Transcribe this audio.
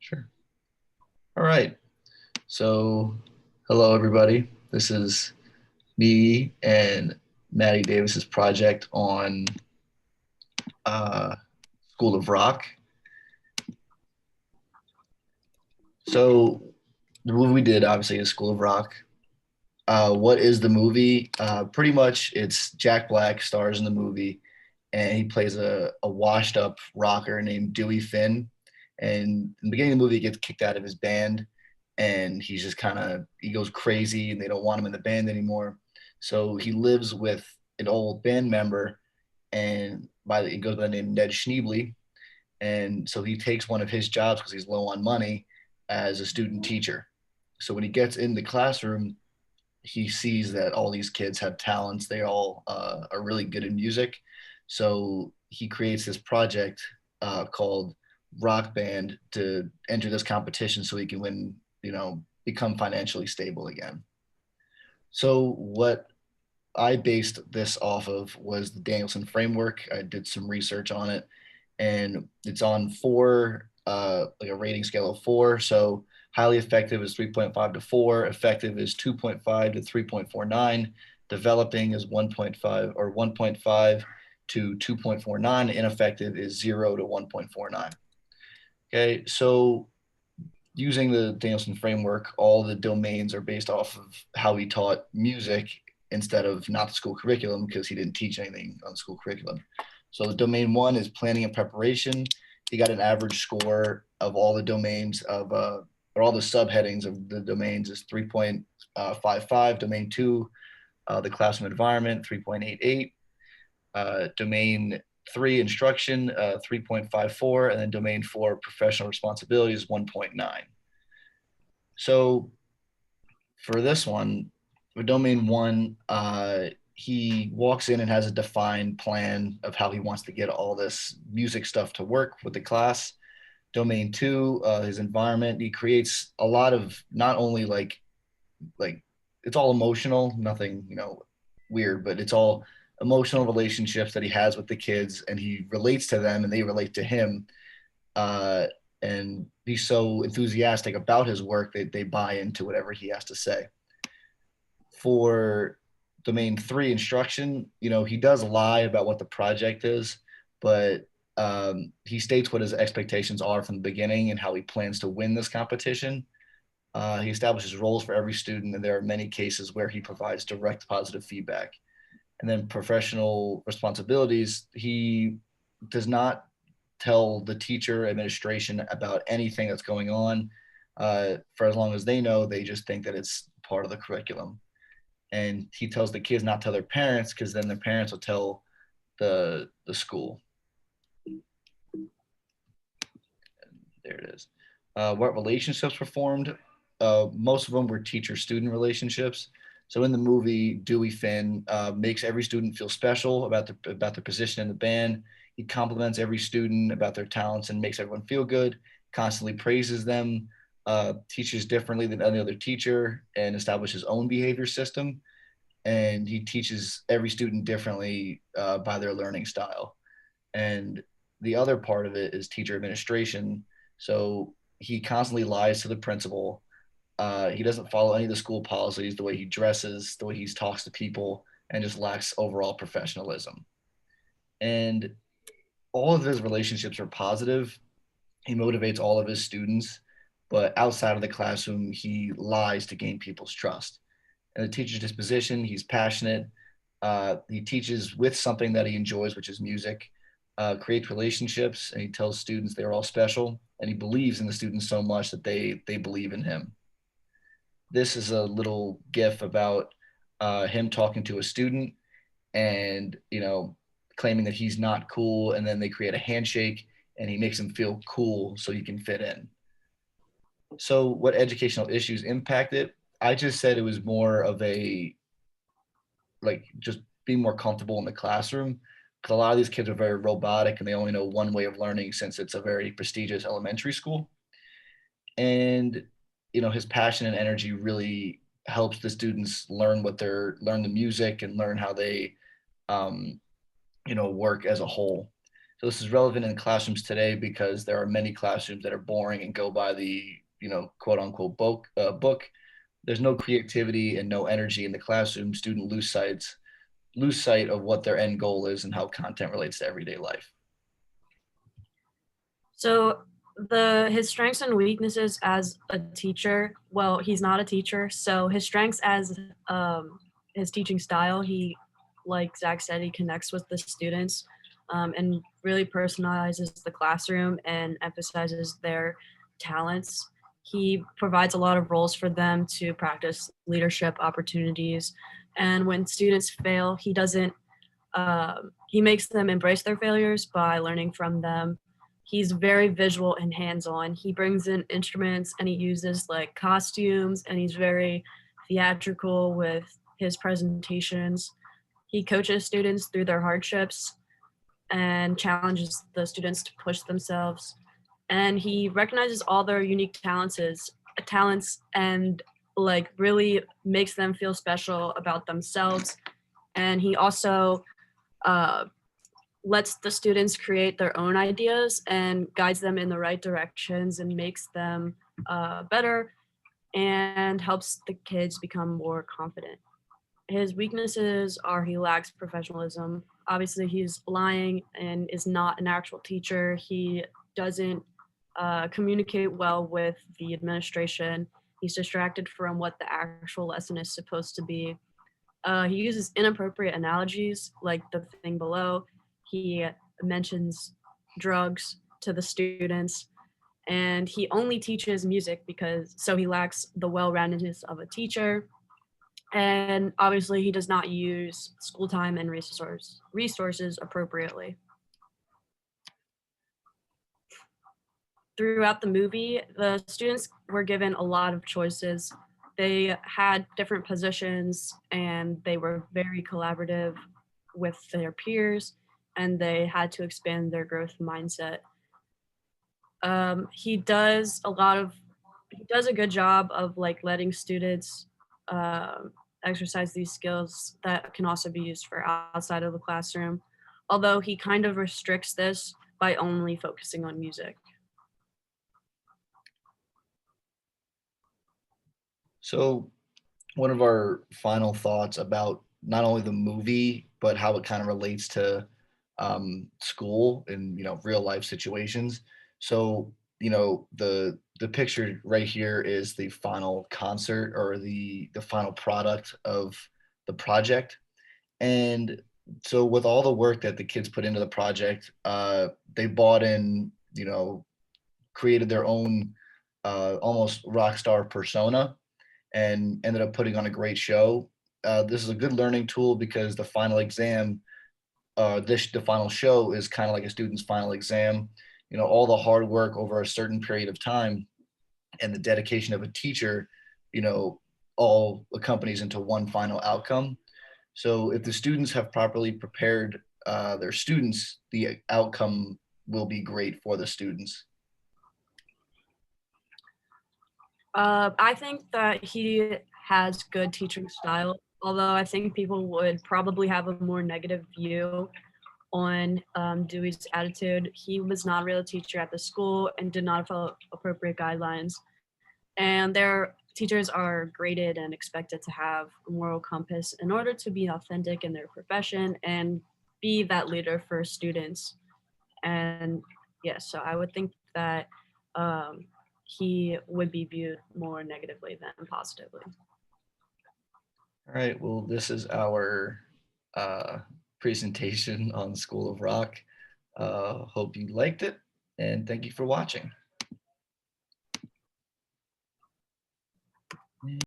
Sure. All right. So, hello, everybody. This is me and Maddie Davis's project on uh, School of Rock. So, the movie we did obviously is School of Rock. What is the movie? Pretty much, it's Jack Black stars in the movie, and he plays a washed up rocker named Dewey Finn. And in the beginning of the movie, he gets kicked out of his band, and he's just kind of he goes crazy, and they don't want him in the band anymore. So he lives with an old band member, and he goes by the name Ned Schneebly. And so he takes one of his jobs because he's low on money as a student teacher. So when he gets in the classroom, he sees that all these kids have talents. They all are really good in music. So he creates this project called Rock Band to enter this competition so he can win, become financially stable again. So what I based this off of was the Danielson framework. I did some research on it, and it's on four, like a rating scale of four. So highly effective is 3.5 to 4, effective is 2.5 to 3.49, developing is 1.5 or 1.5 to 2.49, ineffective is 0 to 1.49. Okay, so using the Danielson framework, all the domains are based off of how he taught music instead of not the school curriculum because he didn't teach anything on the school curriculum. So the domain one is planning and preparation. He got an average score of all the domains of or all the subheadings of the domains is 3.55. Domain two, the classroom environment, 3.88. Domain three, instruction, 3.54, and then domain four, professional responsibilities, 1.9. So for this one, for domain one, he walks in and has a defined plan of how he wants to get all this music stuff to work with the class. Domain two, his environment, he creates a lot of not only like it's all emotional, nothing weird, but it's all emotional relationships that he has with the kids, and he relates to them, and they relate to him. Uh, and he's so enthusiastic about his work that they buy into whatever he has to say. For domain three, instruction, he does lie about what the project is, but he states what his expectations are from the beginning and how he plans to win this competition. He establishes roles for every student, and there are many cases where he provides direct positive feedback. And then professional responsibilities, he does not tell the teacher administration about anything that's going on. For as long as they know, they just think that it's part of the curriculum. And he tells the kids not to tell their parents because then their parents will tell the school. There it is. What relationships were formed? Most of them were teacher-student relationships. So in the movie, Dewey Finn makes every student feel special about their position in the band. He compliments every student about their talents and makes everyone feel good. Constantly praises them. Teaches differently than any other teacher and establishes his own behavior system. And he teaches every student differently by their learning style. And the other part of it is teacher administration. So he constantly lies to the principal. He doesn't follow any of the school policies, the way he dresses, the way he talks to people, and just lacks overall professionalism. And all of his relationships are positive. He motivates all of his students, but outside of the classroom, he lies to gain people's trust. And the teacher's disposition, he's passionate. He teaches with something that he enjoys, which is music, creates relationships, and he tells students they're all special. And he believes in the students so much that they believe in him. This is a little gif about him talking to a student and claiming that he's not cool, and then they create a handshake, and he makes him feel cool so he can fit in. So, what educational issues impact it? I just said it was more of a just being more comfortable in the classroom because a lot of these kids are very robotic and they only know one way of learning since it's a very prestigious elementary school. And his passion and energy really helps the students learn the music and learn how they work as a whole. So this is relevant in classrooms today because there are many classrooms that are boring and go by the, quote unquote book. There's no creativity and no energy in the classroom. Student lose sight of what their end goal is and how content relates to everyday life. So the his strengths and weaknesses as a teacher. Well, he's not a teacher, so his strengths as his teaching style. He, like Zach said, he connects with the students and really personalizes the classroom and emphasizes their talents. He provides a lot of roles for them to practice leadership opportunities, and when students fail, he doesn't. He makes them embrace their failures by learning from them. He's very visual and hands-on. He brings in instruments and he uses like costumes, and he's very theatrical with his presentations. He coaches students through their hardships and challenges the students to push themselves. And he recognizes all their unique talents and like really makes them feel special about themselves. And he also uh, lets the students create their own ideas and guides them in the right directions and makes them better and helps the kids become more confident. His weaknesses are he lacks professionalism. Obviously, he's lying and is not an actual teacher. He doesn't communicate well with the administration. He's distracted from what the actual lesson is supposed to be. He uses inappropriate analogies like the thing below. He mentions drugs to the students, and he only teaches music because so he lacks the well-roundedness of a teacher. And obviously, he does not use school time and resources appropriately. Throughout the movie, the students were given a lot of choices. They had different positions and they were very collaborative with their peers, and they had to expand their growth mindset. He does he does a good job of like letting students exercise these skills that can also be used for outside of the classroom, although he kind of restricts this by only focusing on music. So one of our final thoughts about not only the movie but how it kind of relates to school and real life situations. So the picture right here is the final concert or the final product of the project. And so with all the work that the kids put into the project, they bought in, created their own almost rock star persona and ended up putting on a great show. This is a good learning tool because the final exam, the final show is kind of like a student's final exam. All the hard work over a certain period of time and the dedication of a teacher, you know, all accompanies into one final outcome. So if the students have properly prepared their students, the outcome will be great for the students. I think that he has good teaching style, although I think people would probably have a more negative view on Dewey's attitude. He was not a real teacher at the school and did not follow appropriate guidelines. And their teachers are graded and expected to have a moral compass in order to be authentic in their profession and be that leader for students. And yes, so I would think that um, he would be viewed more negatively than positively. All right. Well, this is our uh, presentation on School of Rock. Hope you liked it, and thank you for watching.